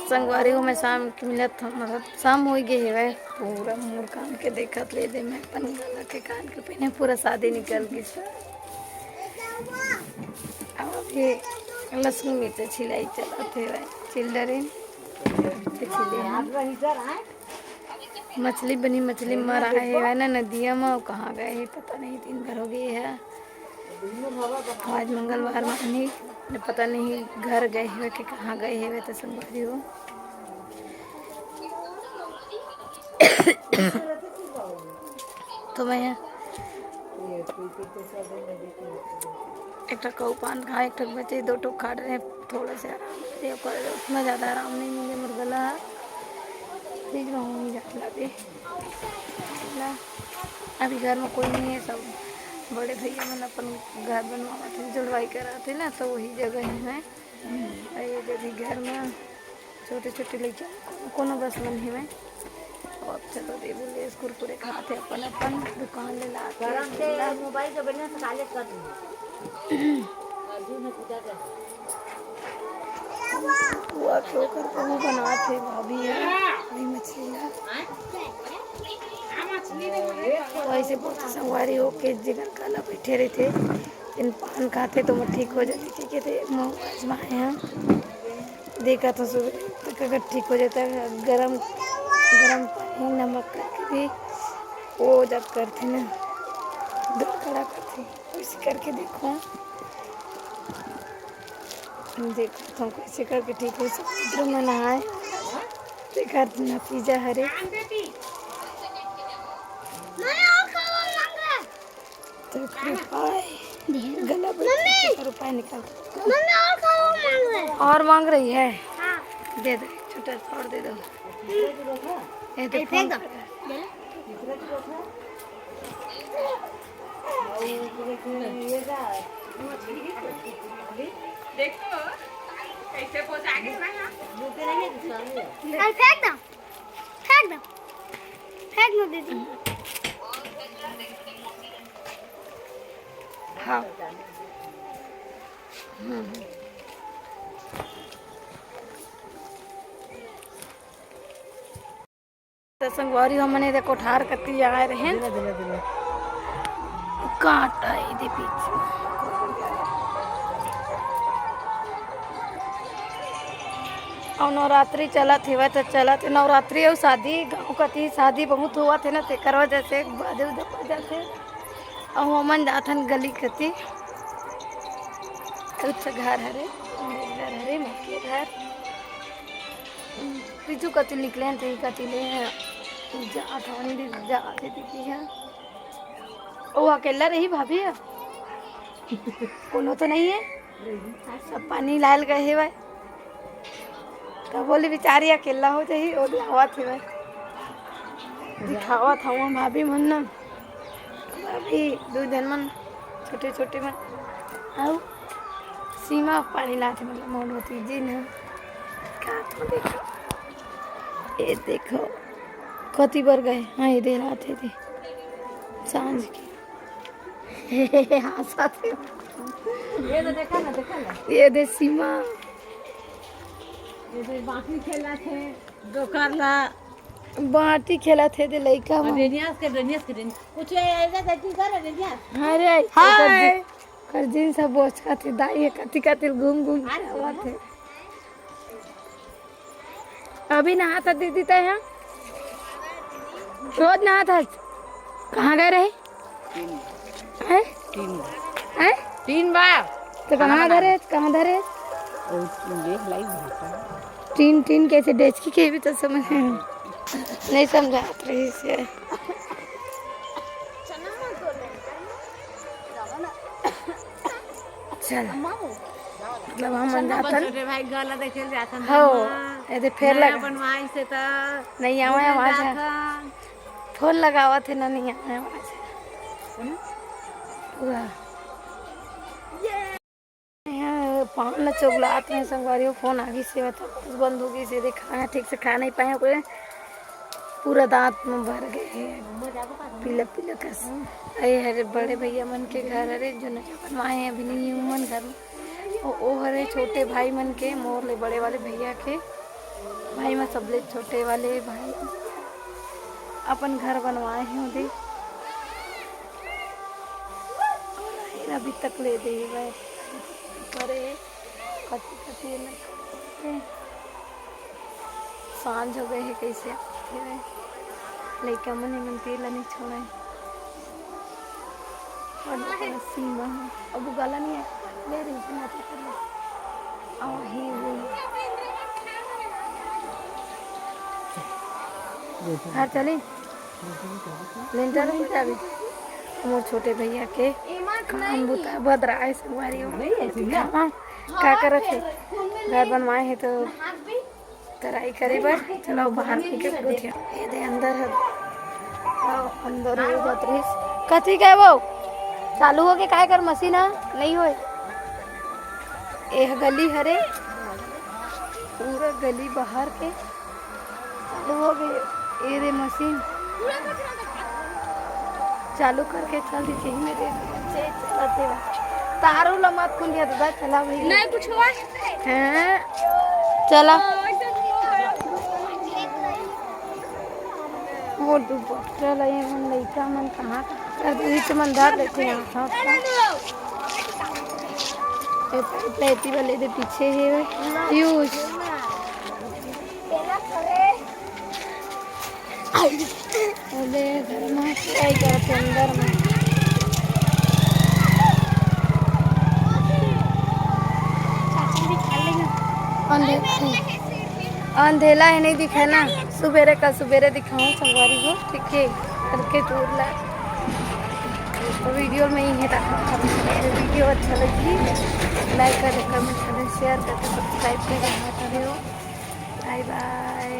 संगवारी को मैं शाम के मिलत था, मतलब शाम हो गई है पूरा मोर कान के देखत ले दे मैं अपन गला के कान के पहने पूरा शादी निकल गई सर। अब ये लहसुन मिर्च छिलाई चला थे चिल्डरें मछली बनी मछली मर आए है ना नदिया में कहाँ गए है पता नहीं, 3 भर हो गई है। आज मंगलवार मानी पता नहीं घर गए हुए कि कहाँ गए हुए तो संगवारी हो। तो मैं एक कऊ पान खा एक बचे 2 टोक खा रहे, थोड़ा सा आराम कर, उतना ज़्यादा आराम नहीं मिले मुर्गला फ्रिज में हो जाता भी। अभी घर में कोई नहीं है, सब बड़े भैया मन अपन घर बनवा थे जुड़वाई करा थे ना, तो वही जगह है ये जब घर में छोटे छोटे लड़के कोनो बस मन है मैं और चलो दे बोले कुरकुरे खाते अपन अपन दुकान ले ला मोबाइल के बिना काले कर हुआ क्यों करते वो बनाते भाभी है वही मछली वैसे बहुत संगवारी हो के जगह काला बैठे रहे थे, इन पान खाते तो मैं ठीक हो जाती थी। कहते आजमाए हैं देखा था सुबह तो अगर ठीक हो जाता है गरम गरम पानी नमक करके भी वो जब करते ना दूध कड़ा करते वैसे करके देखो तुम कैसे करके ठीक हो। समुद्र में नहाए देखा नतीजा हरे तो गला रुपये निकाल और मांग रही है। दे दो छोटा और दे दो ये तो फेंक दो। देखो कैसे पहुंच आगे फेंक दो दीदी। हाँ तो संगवारी हमने दे कोठार कती आए रहे काटा दे पीछे और नवरात्रि चला थे वह तो चला थे नवरात्रि और शादी गाँव कती शादी बहुत हुआ थे ना ते करवा जैसे बादे उधर जाते और हमन जाथन गली कती अच्छा घर हरे घर हरे मक्के घर पीछू कती निकले हैं ते कती ले जाते दिखी है वो अकेला रही भाभी है कोनो तो नहीं है सब पानी लाल गए है भाई तो बोली बेचारी अकेला हो जाही और लावा थे भाई दिखावा था वहाँ भाभी मन ना भाभी 2 दिन मन छोटे छोटे में आओ सीमा पानी लाते मतलब मोड़ होती जी ना का तो देखो ये देखो कति बार गए हाँ ये दे रहा थे सांझ की हंसा थे ये तो देखा ना ये दे सीमा ये तो बाकी खेला थे दोकरला बाटी खेला थे दे लइका में रेनियास के कुछ ऐसा देखी कर रेनियास अरे हाय कर दिन सब बोचका थे दाई कति कति घूम घूम आवा थे। अभी नहाता दीदी ता यहाँ रोज नहाता कहाँ गए रहे? हैं? 3 बार। हैं? 3 बार। तो कहाँ धरे? कहाँ धरे? देख लाई भाषा। टीन कैसे डेचकी के भी तो समझ नहीं समझा रही से। चल मतलब हम मन जातन छोटे भाई गला देखे जातन हो ऐसे फेर लगा बनवाई से तो नहीं आवा आवाज फोन लगावा थे ना नहीं आवा आवाज पूरा यहाँ पान न चुगलात हैं संगवारी फोन आगे से बता कुछ बंद हो गई से खाना ठीक से खा नहीं पाए कोई पूरा दांत में भर गए हैं पीला पीला कस अरे हरे बड़े भैया मन के घर अरे जो नया बनवाए हैं अभी नहीं मन घर में ओ हरे छोटे भाई मन के मोर ले बड़े वाले भैया के भाई में सबले छोटे वाले भाई अपन घर बनवाए हैं उधर अभी तक ले दे गए करे कति कति न सांझ हो गए है कैसे लड़का मन मन तेल नहीं छोड़े और सीमा अब गला नहीं है ले रही थी ना कर ले और ही वो हाँ चले लेंटर में अभी मोर छोटे भैया के काम बुता बदराए संगवारी क्या करत है घर बनवाए है तो तराई करे बर चलो बाहर के पूछिया ये दे अंदर है अंदर हो जात रही कथी के वो चालू हो के काय कर मशीन नहीं होए एह गली हरे पूरा गली बाहर के चालू हो गई ये दे मशीन चालू करके चल दी चाहिए मेरे चलाते तारू लमत कुल दिया दादा चला भाई नहीं कुछ हुआ हैं चला वो डूब चला ये मन लइका मन कहाँ कर दी तो मन धार लेते हैं हां पेटी वाले दे पीछे है यूज अरे घर में क्या करते अंदर में अंधेला है नहीं दिखा ना सुबेरे का सुबेरे दिखाऊं संगवारी को ठीक है करके दूर ला तो वीडियो में ही है वीडियो अच्छा लगी लाइक करें कमेंट करें शेयर करके सब्सक्राइब करें बाय बाय।